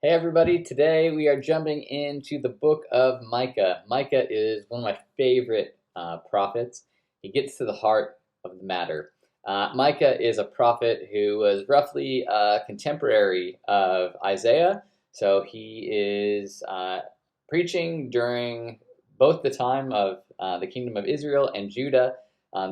Hey everybody, today we are jumping into the book of Micah. Micah is one of my favorite prophets. He gets to the heart of the matter. Micah is a prophet who was roughly a contemporary of Isaiah. So he is preaching during both the time of the kingdom of Israel and Judah.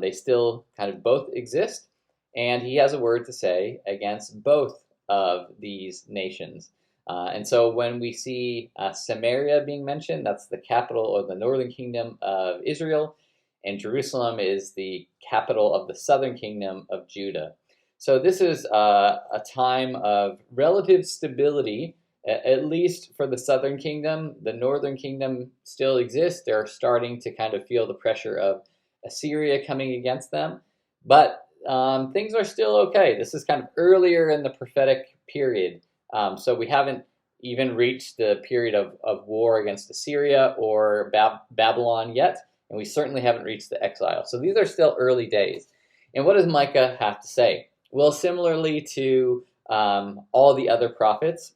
They still kind of both exist. And he has a word to say against both of these nations. And so when we see Samaria being mentioned, that's the capital of the northern kingdom of Israel, and Jerusalem is the capital of the southern kingdom of Judah. So this is a time of relative stability, at least for the southern kingdom. The northern kingdom still exists. They're starting to kind of feel the pressure of Assyria coming against them, but things are still okay. This is kind of earlier in the prophetic period. So we haven't even reached the period of war against Assyria or Babylon yet, and we certainly haven't reached the exile. So these are still early days. And what does Micah have to say? Well, similarly to all the other prophets,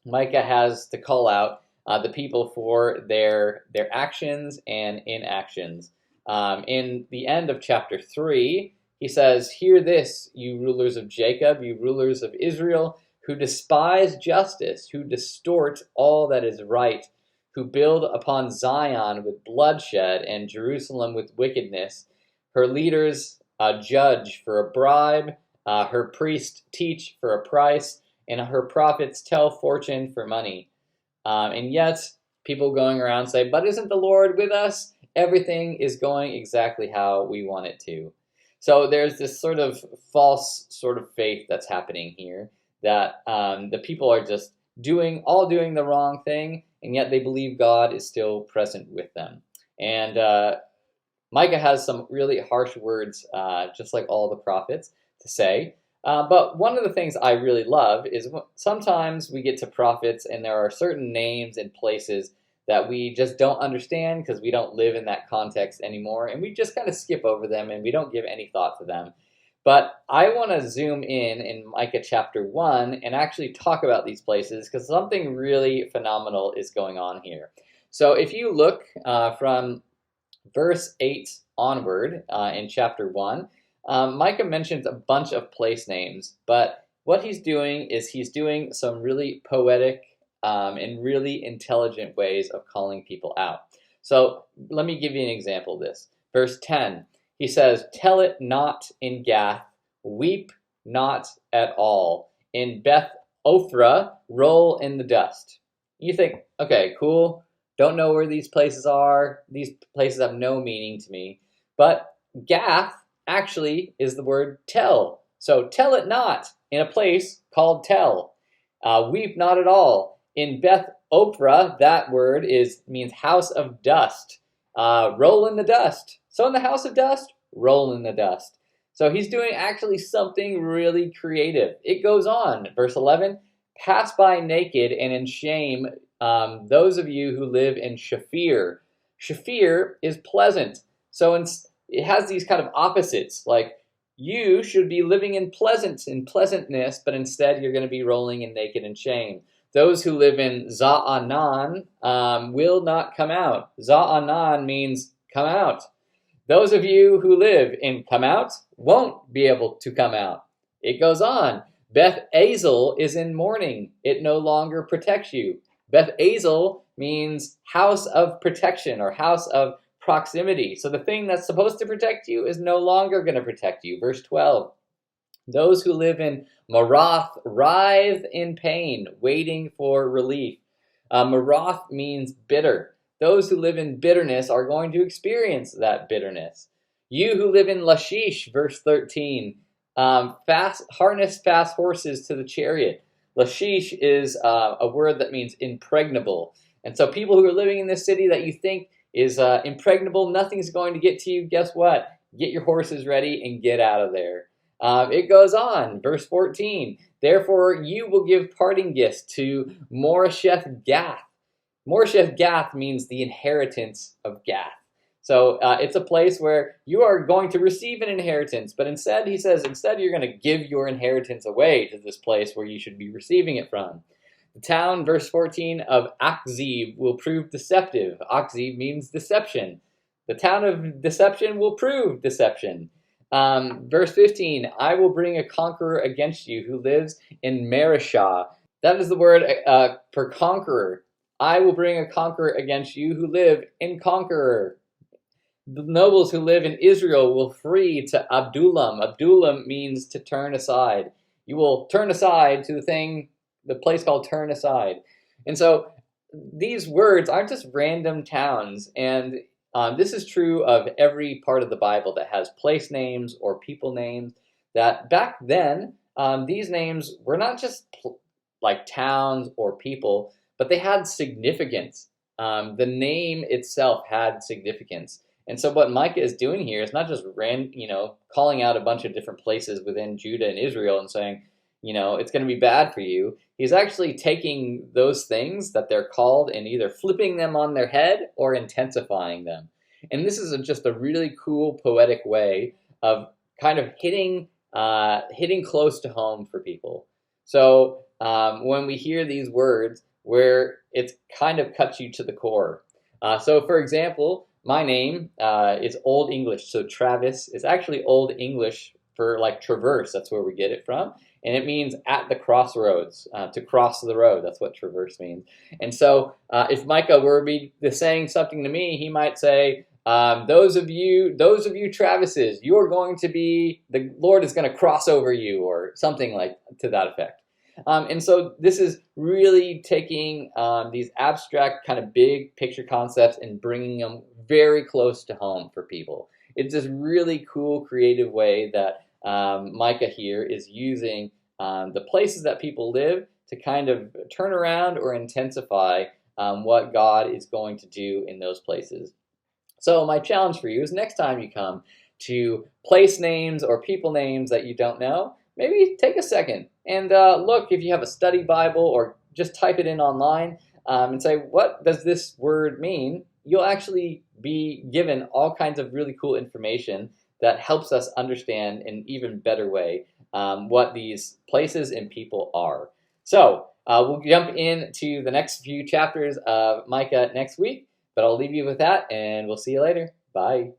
Micah has to call out the people for their actions and inactions. In the end of chapter 3, he says, "Hear this, you rulers of Jacob, you rulers of Israel, who despise justice, who distort all that is right, who build upon Zion with bloodshed and Jerusalem with wickedness. Her leaders judge for a bribe, her priests teach for a price, and her prophets tell fortune for money." And yet, people going around say, "But isn't the Lord with us? Everything is going exactly how we want it to." So there's this sort of false sort of faith that's happening here, that the people are just doing the wrong thing, and yet they believe God is still present with them. And Micah has some really harsh words, just like all the prophets, to say. But one of the things I really love is sometimes we get to prophets and there are certain names and places that we just don't understand because we don't live in that context anymore, and we just kind of skip over them and we don't give any thought to them. But I want to zoom in Micah chapter 1 and actually talk about these places because something really phenomenal is going on here. So if you look from verse 8 onward in chapter 1, Micah mentions a bunch of place names, but what he's doing is he's doing some really poetic and really intelligent ways of calling people out. So let me give you an example of this. Verse 10, he says, "Tell it not in Gath, weep not at all. In Beth Ophrah, roll in the dust." You think, okay, cool. Don't know where these places are. These places have no meaning to me. But Gath actually is the word tell. So tell it not in a place called tell. Weep not at all. In Beth Ophrah, that word means house of dust. Roll in the dust. So in the house of dust, roll in the dust. So he's doing actually something really creative. It goes on. Verse 11, "Pass by naked and in shame, those of you who live in Shaphir." Shaphir is pleasant. So it has these kind of opposites, like you should be living in pleasantness, but instead you're going to be rolling in naked and shame. Those who live in Za'anan will not come out. Za'anan means come out. Those of you who live in come out won't be able to come out. It goes on. Beth Azel is in mourning. It no longer protects you. Beth Azel means house of protection or house of proximity. So the thing that's supposed to protect you is no longer going to protect you. Verse 12. "Those who live in Marath writhe in pain, waiting for relief." Marath means bitter. Those who live in bitterness are going to experience that bitterness. "You who live in Lachish," verse 13, harness fast horses to the chariot. Lachish is a word that means impregnable. And so people who are living in this city that you think is impregnable, nothing's going to get to you, guess what? Get your horses ready and get out of there. It goes on, verse 14, "Therefore you will give parting gifts to Moresheth Gath." Moresheth Gath means the inheritance of Gath. So it's a place where you are going to receive an inheritance, but instead, he says, instead you're going to give your inheritance away to this place where you should be receiving it from. The town, verse 14, of Akzib will prove deceptive. Akzib means deception. The town of deception will prove deception. Verse 15, I will bring a conqueror against you who lives in Marishah. That is the word for conqueror. I will bring a conqueror against you who live in Conqueror. The nobles who live in Israel will flee to Abdullam. Abdullam means to turn aside. You will turn aside to the place called turn aside. And so these words aren't just random towns. And this is true of every part of the Bible that has place names or people names. That back then, these names were not just like towns or people, but they had significance. The name itself had significance. And so what Micah is doing here is not just calling out a bunch of different places within Judah and Israel and saying, it's going to be bad for you. He's actually taking those things that they're called and either flipping them on their head or intensifying them. And this is just a really cool poetic way of kind of hitting close to home for people. So when we hear these words where it kind of cuts you to the core. So for example, my name is Old English. So Travis is actually Old English for like traverse. That's where we get it from. And it means at the crossroads, to cross the road. That's what traverse means. And so if Micah were to be saying something to me, he might say, those of you Travises, you are going to be, the Lord is going to cross over you, or something like to that effect. And so this is really taking these abstract kind of big picture concepts and bringing them very close to home for people. It's this really cool, creative way that Micah here is using the places that people live to kind of turn around or intensify what God is going to do in those places. So my challenge for you is next time you come to place names or people names that you don't know, maybe take a second and look if you have a study Bible or just type it in online and say, what does this word mean? You'll actually be given all kinds of really cool information that helps us understand in an even better way what these places and people are. So we'll jump into the next few chapters of Micah next week, but I'll leave you with that and we'll see you later. Bye.